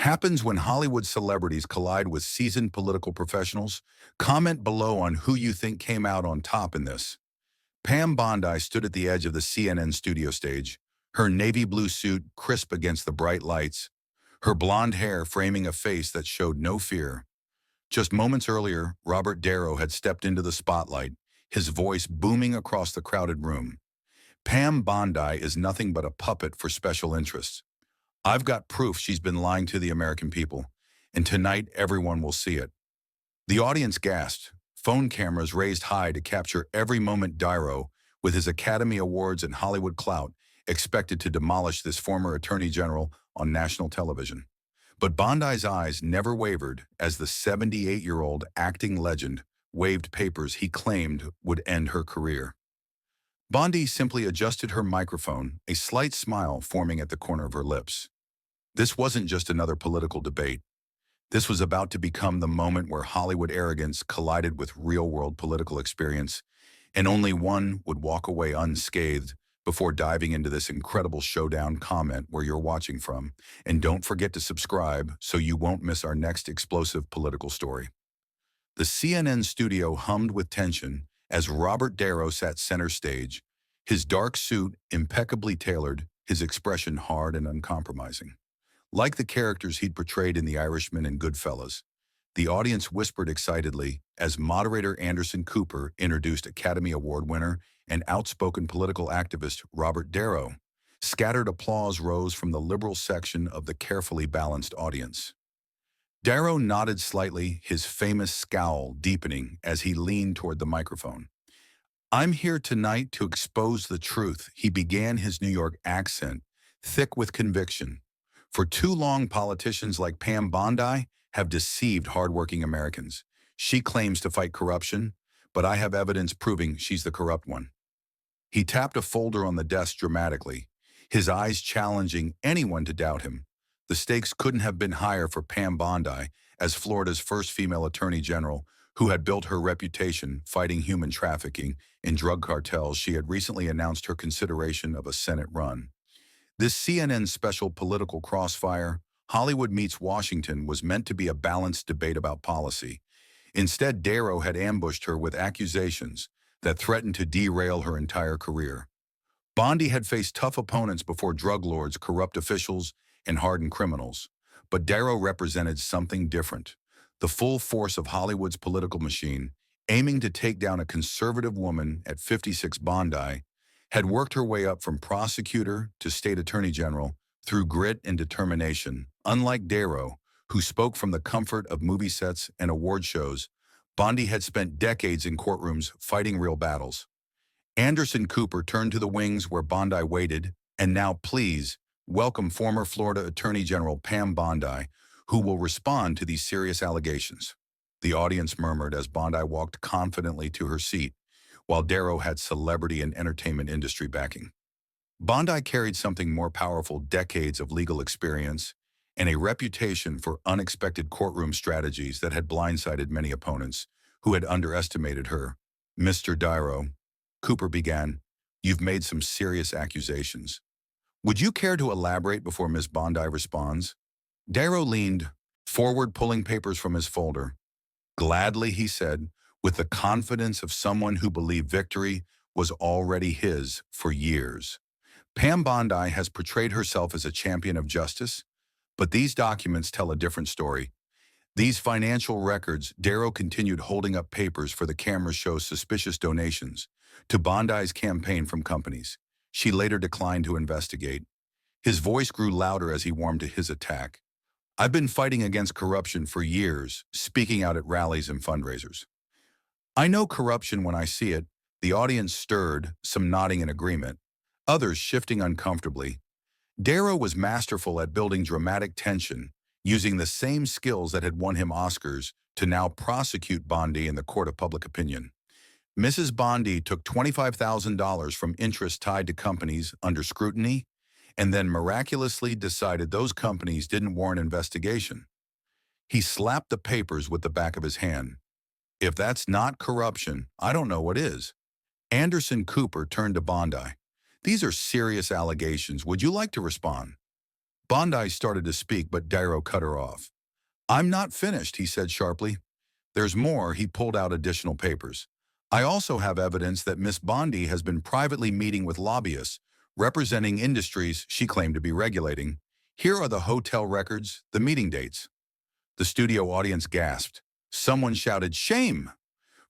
Happens when Hollywood celebrities collide with seasoned political professionals? Comment below on who you think came out on top in this. Pam Bondi stood at the edge of the CNN studio stage, her navy blue suit crisp against the bright lights, her blonde hair framing a face that showed no fear. Just moments earlier, Robert De Niro had stepped into the spotlight, his voice booming across the crowded room. Pam Bondi is nothing but a puppet for special interests. I've got proof she's been lying to the American people, and tonight everyone will see it. The audience gasped, phone cameras raised high to capture every moment. Niro, with his Academy Awards and Hollywood clout, expected to demolish this former Attorney General on national television. But Bondi's eyes never wavered as the 78-year-old acting legend waved papers he claimed would end her career. Bondi simply adjusted her microphone, a slight smile forming at the corner of her lips. This wasn't just another political debate. This was about to become the moment where Hollywood arrogance collided with real-world political experience, and only one would walk away unscathed before diving into this incredible showdown. Comment where you're watching from, and don't forget to subscribe so you won't miss our next explosive political story. The CNN studio hummed with tension as Robert De Niro sat center stage, his dark suit impeccably tailored, his expression hard and uncompromising. Like the characters he'd portrayed in The Irishman and Goodfellas, the audience whispered excitedly as moderator Anderson Cooper introduced Academy Award winner and outspoken political activist Robert De Niro. Scattered applause rose from the liberal section of the carefully balanced audience. De Niro nodded slightly, his famous scowl deepening as he leaned toward the microphone. "I'm here tonight to expose the truth," he began, his New York accent thick with conviction. "For too long, politicians like Pam Bondi have deceived hardworking Americans. She claims to fight corruption, but I have evidence proving she's the corrupt one." He tapped a folder on the desk dramatically, his eyes challenging anyone to doubt him. The stakes couldn't have been higher for Pam Bondi, as Florida's first female attorney general, who had built her reputation fighting human trafficking and drug cartels. She had recently announced her consideration of a Senate run. This CNN special political crossfire, Hollywood meets Washington, was meant to be a balanced debate about policy. Instead, De Niro had ambushed her with accusations that threatened to derail her entire career. Bondi had faced tough opponents before: drug lords, corrupt officials, and hardened criminals. But De Niro represented something different: the full force of Hollywood's political machine, aiming to take down a conservative woman at 56. Bondi had worked her way up from prosecutor to state attorney general through grit and determination. Unlike De Niro, who spoke from the comfort of movie sets and award shows, Bondi had spent decades in courtrooms fighting real battles. Anderson Cooper turned to the wings where Bondi waited, and now please welcome former Florida Attorney General Pam Bondi, who will respond to these serious allegations. The audience murmured as Bondi walked confidently to her seat, while De Niro had celebrity and entertainment industry backing. Bondi carried something more powerful: decades of legal experience and a reputation for unexpected courtroom strategies that had blindsided many opponents who had underestimated her. "Mr. De Niro," Cooper began, "you've made some serious accusations. Would you care to elaborate before Ms. Bondi responds?" De Niro leaned forward, pulling papers from his folder. "Gladly," he said, with the confidence of someone who believed victory was already his for years. "Pam Bondi has portrayed herself as a champion of justice, but these documents tell a different story. These financial records," De Niro continued, holding up papers for the camera, "show suspicious donations to Bondi's campaign from companies she later declined to investigate." His voice grew louder as he warmed to his attack. "I've been fighting against corruption for years, speaking out at rallies and fundraisers. I know corruption when I see it." The audience stirred, some nodding in agreement, others shifting uncomfortably. De Niro was masterful at building dramatic tension, using the same skills that had won him Oscars to now prosecute Bondi in the court of public opinion. Mrs. Bondi took $25,000 from interest tied to companies under scrutiny, and then miraculously decided those companies didn't warrant investigation. He slapped the papers with the back of his hand. "If that's not corruption, I don't know what is." Anderson Cooper turned to Bondi. "These are serious allegations. Would you like to respond?" Bondi started to speak, but Darrow cut her off. "I'm not finished," he said sharply. "There's more." He pulled out additional papers. "I also have evidence that Miss Bondi has been privately meeting with lobbyists representing industries she claimed to be regulating. Here are the hotel records, the meeting dates." The studio audience gasped. Someone shouted, "Shame!"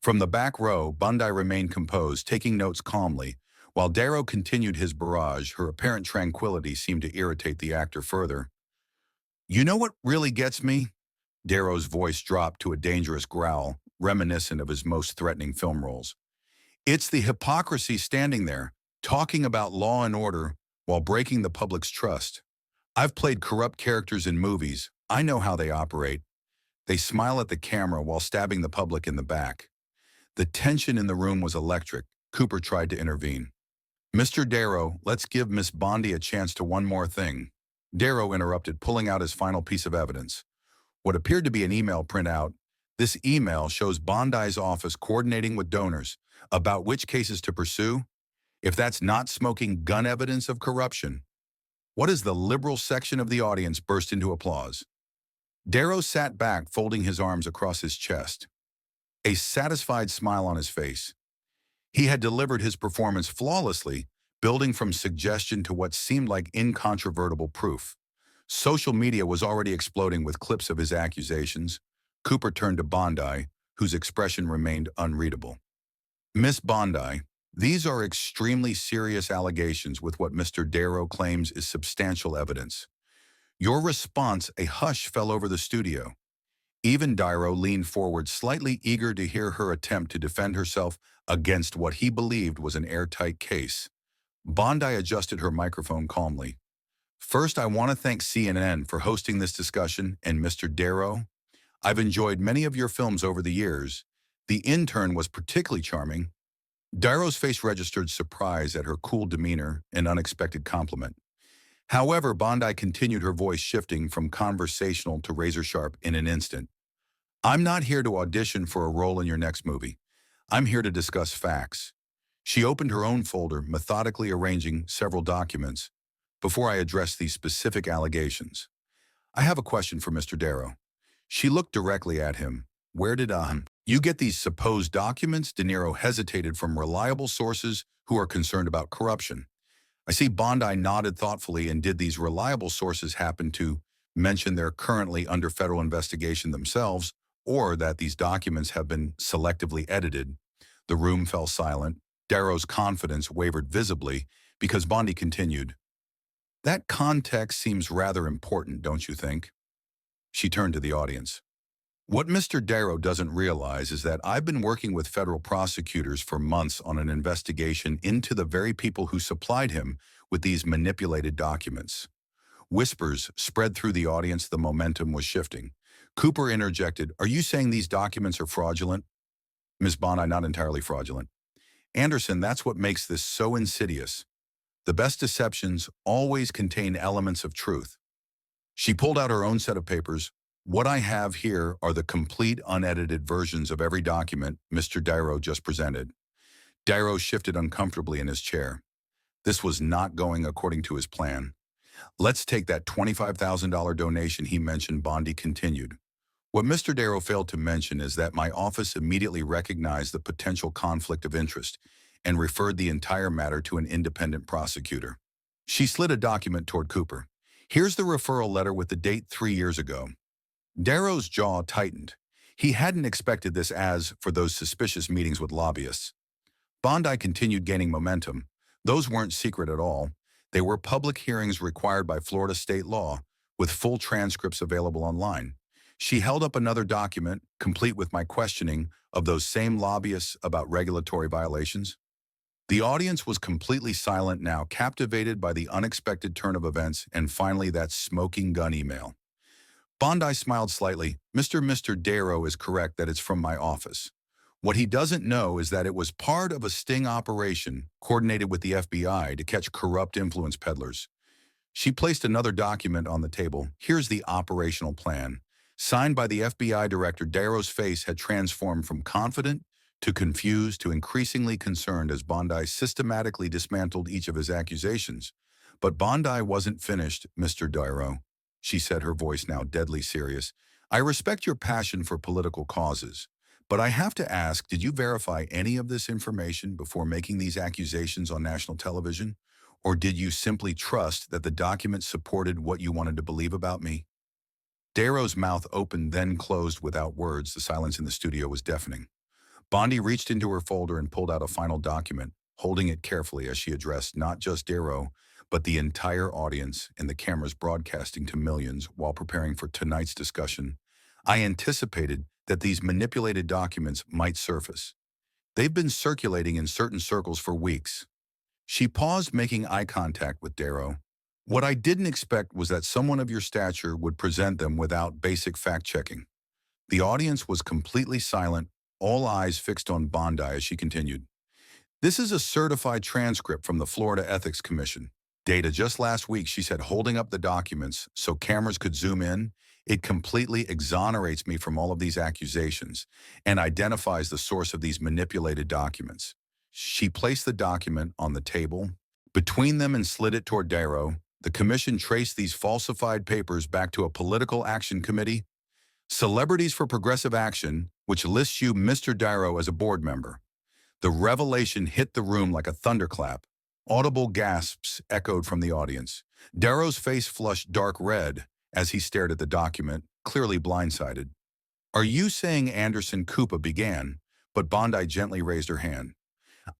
From the back row, Bondi remained composed, taking notes calmly. While Darrow continued his barrage, her apparent tranquility seemed to irritate the actor further. "You know what really gets me?" Darrow's voice dropped to a dangerous growl, reminiscent of his most threatening film roles. "It's the hypocrisy standing there, talking about law and order while breaking the public's trust. I've played corrupt characters in movies. I know how they operate. They smile at the camera while stabbing the public in the back." The tension in the room was electric. Cooper tried to intervene. "Mr. Darrow, let's give Miss Bondi a chance to one more thing." Darrow interrupted, pulling out his final piece of evidence. What appeared to be an email printout. This email shows Bondi's office coordinating with donors about which cases to pursue. If that's not smoking gun evidence of corruption, what is the liberal section of the audience burst into applause. Darrow sat back, folding his arms across his chest, a satisfied smile on his face. He had delivered his performance flawlessly, building from suggestion to what seemed like incontrovertible proof. Social media was already exploding with clips of his accusations. Cooper turned to Bondi, whose expression remained unreadable. "Miss Bondi, these are extremely serious allegations with what Mr. Darrow claims is substantial evidence." Your response, a hush fell over the studio. Even Darrow leaned forward, slightly eager to hear her attempt to defend herself against what he believed was an airtight case. Bondi adjusted her microphone calmly. "First, I want to thank CNN for hosting this discussion, and Mr. Darrow, I've enjoyed many of your films over the years. The Intern was particularly charming." Darrow's face registered surprise at her cool demeanor and unexpected compliment. However, Bondi continued, her voice shifting from conversational to razor-sharp in an instant. "I'm not here to audition for a role in your next movie. I'm here to discuss facts." She opened her own folder, methodically arranging several documents. "Before I address these specific allegations, I have a question for Mr. Darrow." She looked directly at him. "Where did you get these supposed documents?" De Niro hesitated. "From reliable sources who are concerned about corruption." I see. Bondi nodded thoughtfully. "And did these reliable sources happen to mention they're currently under federal investigation themselves, or that these documents have been selectively edited?" The room fell silent. Darrow's confidence wavered visibly because Bondi continued, "That context seems rather important, don't you think?" She turned to the audience. "What Mr. Darrow doesn't realize is that I've been working with federal prosecutors for months on an investigation into the very people who supplied him with these manipulated documents." Whispers spread through the audience. The momentum was shifting. Cooper interjected, "Are you saying these documents are fraudulent?" "Ms. Bondi, not entirely fraudulent. Anderson, that's what makes this so insidious. The best deceptions always contain elements of truth." She pulled out her own set of papers. "What I have here are the complete, unedited versions of every document Mr. Darrow just presented." Darrow shifted uncomfortably in his chair. This was not going according to his plan. "Let's take that $25,000 donation he mentioned," Bondi continued. "What Mr. Darrow failed to mention is that my office immediately recognized the potential conflict of interest and referred the entire matter to an independent prosecutor." She slid a document toward Cooper. "Here's the referral letter with the date 3 years ago." Darrow's jaw tightened. He hadn't expected this, as for those suspicious meetings with lobbyists. Bondi continued, gaining momentum. "Those weren't secret at all. They were public hearings required by Florida state law, with full transcripts available online." She held up another document, complete with my questioning of those same lobbyists about regulatory violations. The audience was completely silent now, captivated by the unexpected turn of events, and finally that smoking gun email. Bondi smiled slightly. Mr. Darrow is correct that it's from my office. What he doesn't know is that it was part of a sting operation coordinated with the FBI to catch corrupt influence peddlers." She placed another document on the table. "Here's the operational plan." Signed by the FBI director, Darrow's face had transformed from confident to confused to increasingly concerned as Bondi systematically dismantled each of his accusations. But Bondi wasn't finished, Mr. Niro, she said, her voice now deadly serious. I respect your passion for political causes, but I have to ask, did you verify any of this information before making these accusations on national television? Or did you simply trust that the documents supported what you wanted to believe about me? Darrow's mouth opened, then closed without words. The silence in the studio was deafening. Bondi reached into her folder and pulled out a final document, holding it carefully as she addressed not just Darrow, but the entire audience and the cameras broadcasting to millions while preparing for tonight's discussion. I anticipated that these manipulated documents might surface. They've been circulating in certain circles for weeks. She paused, making eye contact with Darrow. What I didn't expect was that someone of your stature would present them without basic fact-checking. The audience was completely silent, all eyes fixed on Bondi as she continued. This is a certified transcript from the Florida Ethics Commission. Data just last week, she said, holding up the documents so cameras could zoom in. It completely exonerates me from all of these accusations and identifies the source of these manipulated documents. She placed the document on the table between them and slid it toward Darrow. The commission traced these falsified papers back to a political action committee, Celebrities for Progressive Action, which lists you, Mr. Darrow, as a board member. The revelation hit the room like a thunderclap. Audible gasps echoed from the audience. Darrow's face flushed dark red as he stared at the document, clearly blindsided. Are you saying Anderson Cooper began? But Bondi gently raised her hand.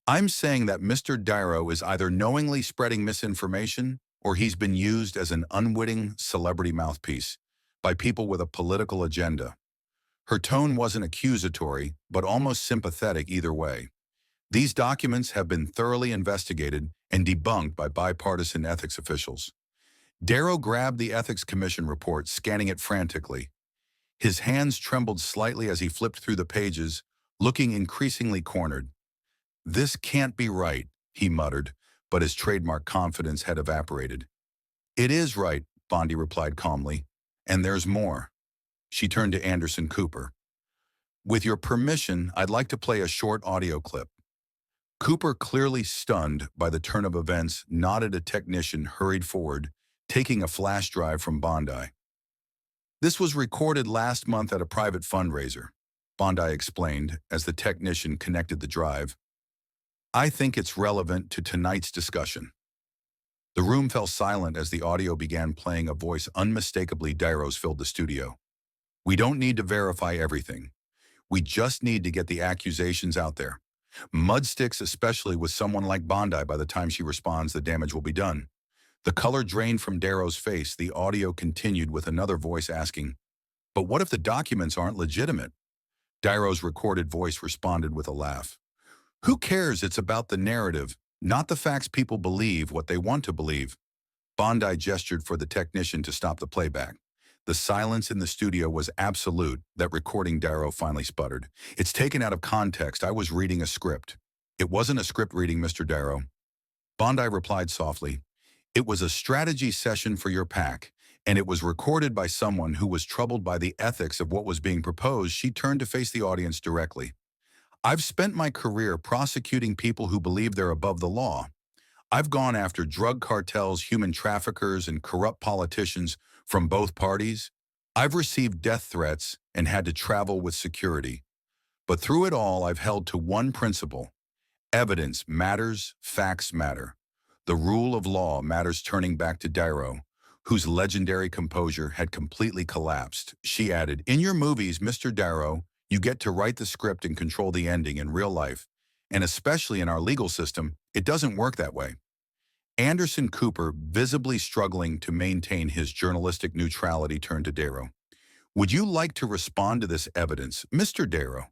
I'm saying that Mr. Darrow is either knowingly spreading misinformation or he's been used as an unwitting celebrity mouthpiece by people with a political agenda. Her tone wasn't accusatory, but almost sympathetic either way. These documents have been thoroughly investigated and debunked by bipartisan ethics officials. Darrow grabbed the Ethics Commission report, scanning it frantically. His hands trembled slightly as he flipped through the pages, looking increasingly cornered. This can't be right, he muttered, but his trademark confidence had evaporated. It is right, Bondi replied calmly, and there's more. She turned to Anderson Cooper. With your permission, I'd like to play a short audio clip. Cooper, clearly stunned by the turn of events, nodded. A technician hurried forward, taking a flash drive from Bondi. This was recorded last month at a private fundraiser, Bondi explained as the technician connected the drive. I think it's relevant to tonight's discussion. The room fell silent as the audio began playing. A voice unmistakably Darrow's filled the studio. We don't need to verify everything. We just need to get the accusations out there. Mudsticks, especially with someone like Bondi. By the time she responds, the damage will be done. The color drained from Darrow's face. The audio continued with another voice asking, but what if the documents aren't legitimate? Darrow's recorded voice responded with a laugh. Who cares? It's about the narrative, not the facts. People believe what they want to believe. Bondi gestured for the technician to stop the playback. The silence in the studio was absolute. That recording, Darrow finally sputtered. It's taken out of context. I was reading a script. It wasn't a script reading, Mr. Darrow. Bondi replied softly. It was a strategy session for your PAC, and it was recorded by someone who was troubled by the ethics of what was being proposed. She turned to face the audience directly. I've spent my career prosecuting people who believe they're above the law. I've gone after drug cartels, human traffickers, and corrupt politicians from both parties. I've received death threats and had to travel with security. But through it all, I've held to one principle. Evidence matters, facts matter. The rule of law matters. Turning back to Darrow, whose legendary composure had completely collapsed, she added, in your movies, Mr. Darrow, you get to write the script and control the ending. In real life, and especially in our legal system, it doesn't work that way. Anderson Cooper, visibly struggling to maintain his journalistic neutrality, turned to Darrow. Would you like to respond to this evidence, Mr. Darrow?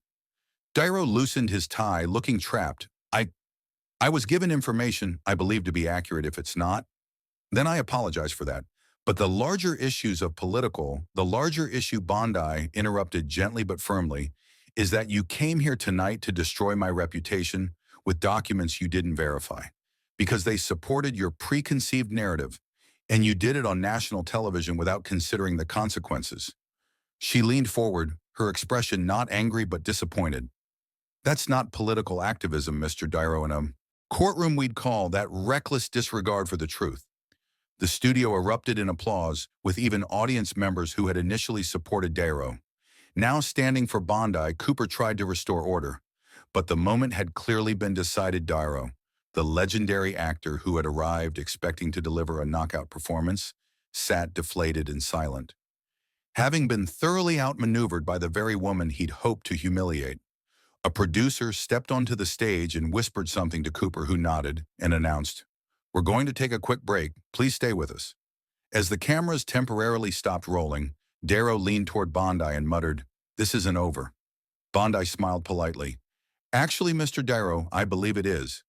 Darrow loosened his tie, looking trapped. I was given information I believe to be accurate. If it's not, then I apologize for that. But the larger issues of the larger issue, Bondi interrupted gently but firmly, is that you came here tonight to destroy my reputation with documents you didn't verify, because they supported your preconceived narrative, and you did it on national television without considering the consequences. She leaned forward, her expression not angry but disappointed. That's not political activism, Mr. Darrow. In a courtroom, we'd call that reckless disregard for the truth. The studio erupted in applause, with even audience members who had initially supported Darrow. Now standing for Bondi, Cooper tried to restore order. But the moment had clearly been decided. Darrow, the legendary actor who had arrived expecting to deliver a knockout performance, sat deflated and silent, having been thoroughly outmaneuvered by the very woman he'd hoped to humiliate. A producer stepped onto the stage and whispered something to Cooper, who nodded and announced, "We're going to take a quick break. Please stay with us." As the cameras temporarily stopped rolling, Darrow leaned toward Bondi and muttered, "This isn't over." Bondi smiled politely. "Actually, Mr. Darrow, I believe it is."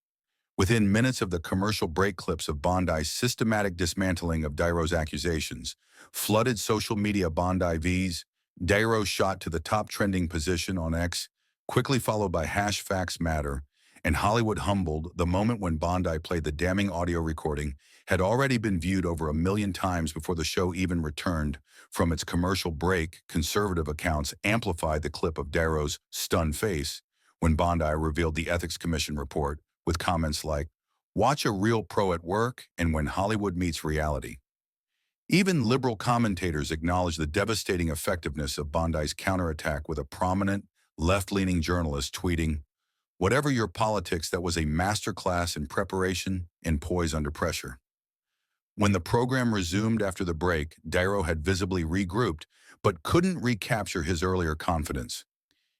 Within minutes of the commercial break, clips of Bondi's systematic dismantling of Darrow's accusations flooded social media. Bondi vs. Darrow shot to the top trending position on X, quickly followed by #Facts Matter, and Hollywood humbled. The moment when Bondi played the damning audio recording had already been viewed over 1 million times before the show even returned from its commercial break. Conservative accounts amplified the clip of Darrow's stunned face when Bondi revealed the Ethics Commission report, with comments like, "Watch a real pro at work," and "When Hollywood meets reality." Even liberal commentators acknowledged the devastating effectiveness of Bondi's counterattack, with a prominent, left-leaning journalist tweeting, "Whatever your politics, that was a masterclass in preparation and poise under pressure." When the program resumed after the break, Darrow had visibly regrouped, but couldn't recapture his earlier confidence.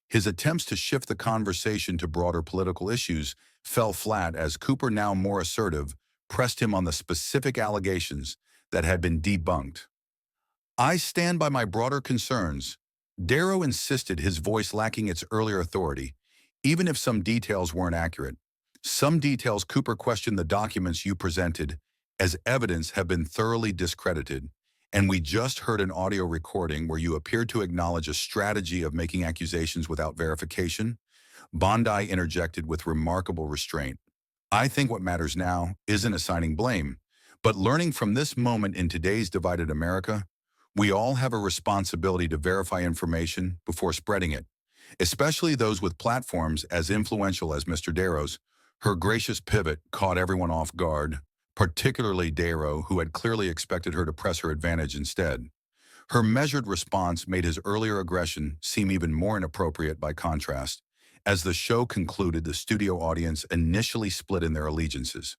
His attempts to shift the conversation to broader political issues fell flat as Cooper, now more assertive, pressed him on the specific allegations that had been debunked. "I stand by my broader concerns," Darrow insisted, his voice lacking its earlier authority, "even if some details weren't accurate. Some details," Cooper questioned, "the documents you presented as evidence have been thoroughly discredited, and we just heard an audio recording where you appeared to acknowledge a strategy of making accusations without verification." Bondi interjected with remarkable restraint. "I think what matters now isn't assigning blame, but learning from this moment in today's divided America. We all have a responsibility to verify information before spreading it, especially those with platforms as influential as Mr. Darrow's." Her gracious pivot caught everyone off guard, particularly Darrow, who had clearly expected her to press her advantage instead. Her measured response made his earlier aggression seem even more inappropriate by contrast. As the show concluded, the studio audience initially split in their allegiances.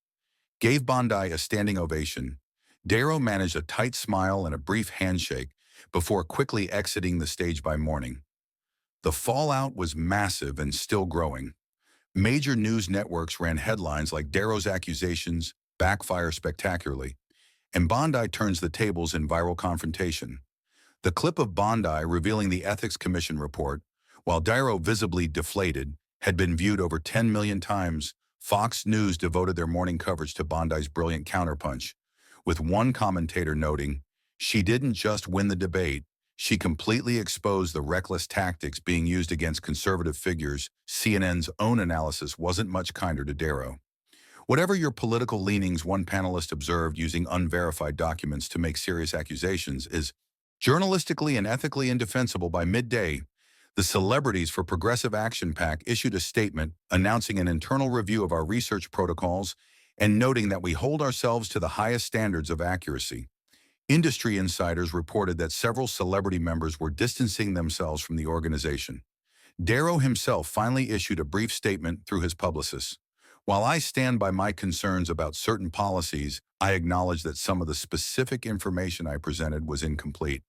Gave Bondi a standing ovation. Darrow managed a tight smile and a brief handshake before quickly exiting the stage by morning. The fallout was massive and still growing. Major news networks ran headlines like "Darrow's accusations backfire spectacularly," and "Bondi turns the tables in viral confrontation." The clip of Bondi revealing the Ethics Commission report, while Darrow visibly deflated, had been viewed over 10 million times. Fox News devoted their morning coverage to Bondi's brilliant counterpunch, with one commentator noting, "She didn't just win the debate, she completely exposed the reckless tactics being used against conservative figures." CNN's own analysis wasn't much kinder to Darrow. "Whatever your political leanings," one panelist observed, "using unverified documents to make serious accusations is journalistically and ethically indefensible." By midday, the Celebrities for Progressive Action PAC issued a statement announcing an internal review of our research protocols and noting that we hold ourselves to the highest standards of accuracy. Industry insiders reported that several celebrity members were distancing themselves from the organization. Darrow himself finally issued a brief statement through his publicist. "While I stand by my concerns about certain policies, I acknowledge that some of the specific information I presented was incomplete.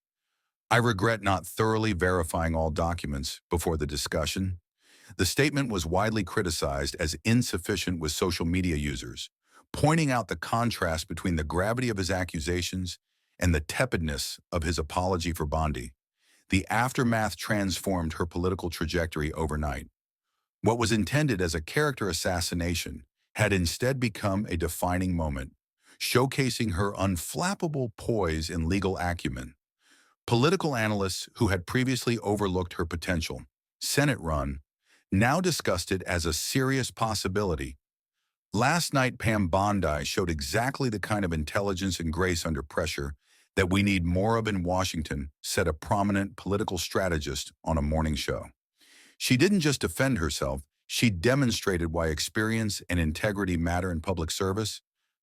I regret not thoroughly verifying all documents before the discussion." The statement was widely criticized as insufficient with social media users, pointing out the contrast between the gravity of his accusations and the tepidness of his apology for Bondi. The aftermath transformed her political trajectory overnight. What was intended as a character assassination had instead become a defining moment, showcasing her unflappable poise and legal acumen. Political analysts who had previously overlooked her potential Senate run now discussed it as a serious possibility. "Last night, Pam Bondi showed exactly the kind of intelligence and grace under pressure that we need more of in Washington," said a prominent political strategist on a morning show. "She didn't just defend herself, she demonstrated why experience and integrity matter in public service."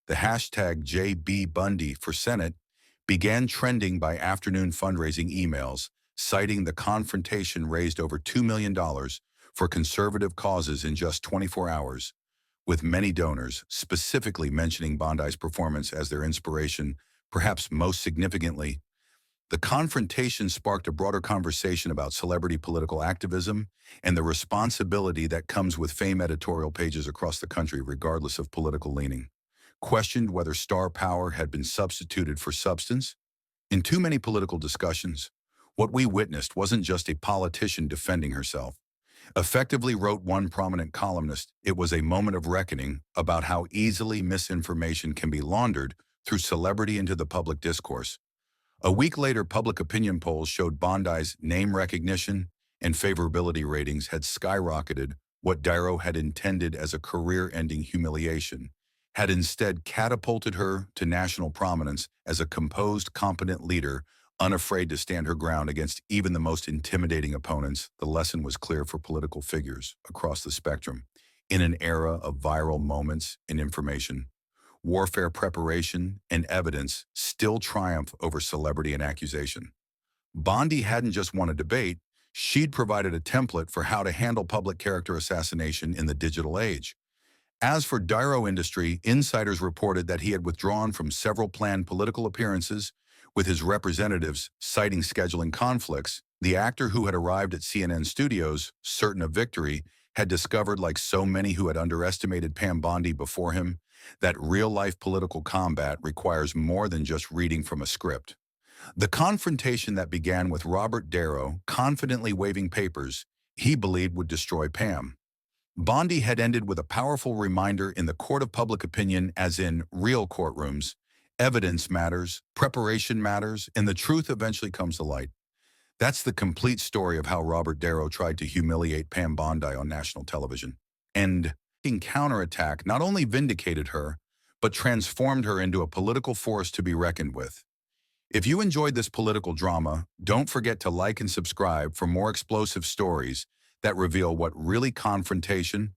The hashtag #JBBundy for Senate began trending by afternoon fundraising emails, citing the confrontation raised over $2 million for conservative causes in just 24 hours, with many donors specifically mentioning Bondi's performance as their inspiration. Perhaps most significantly, the confrontation sparked a broader conversation about celebrity political activism and the responsibility that comes with fame. Editorial pages across the country, regardless of political leaning, questioned whether star power had been substituted for substance. In too many political discussions, what we witnessed wasn't just a politician defending herself. Effectively, wrote one prominent columnist, it was a moment of reckoning about how easily misinformation can be laundered through celebrity into the public discourse. A week later, public opinion polls showed Bondi's name recognition and favorability ratings had skyrocketed. What Niro had intended as a career-ending humiliation had instead catapulted her to national prominence as a composed, competent leader, unafraid to stand her ground against even the most intimidating opponents. The lesson was clear for political figures across the spectrum. In an era of viral moments and information, warfare preparation and evidence still triumph over celebrity and accusation. Bondi hadn't just won a debate, she'd provided a template for how to handle public character assassination in the digital age. As for Niro industry, insiders reported that he had withdrawn from several planned political appearances, with his representatives citing scheduling conflicts. The actor, who had arrived at CNN studios, certain of victory, had discovered, like so many who had underestimated Pam Bondi before him, that real-life political combat requires more than just reading from a script. The confrontation that began with Robert De Niro confidently waving papers he believed would destroy Pam Bondi had ended with a powerful reminder in the court of public opinion, as in real courtrooms. Evidence matters, preparation matters, and the truth eventually comes to light. That's the complete story of how Robert De Niro tried to humiliate Pam Bondi on national television. And in counterattack not only vindicated her, but transformed her into a political force to be reckoned with. If you enjoyed this political drama, don't forget to like and subscribe for more explosive stories that reveal what really confrontation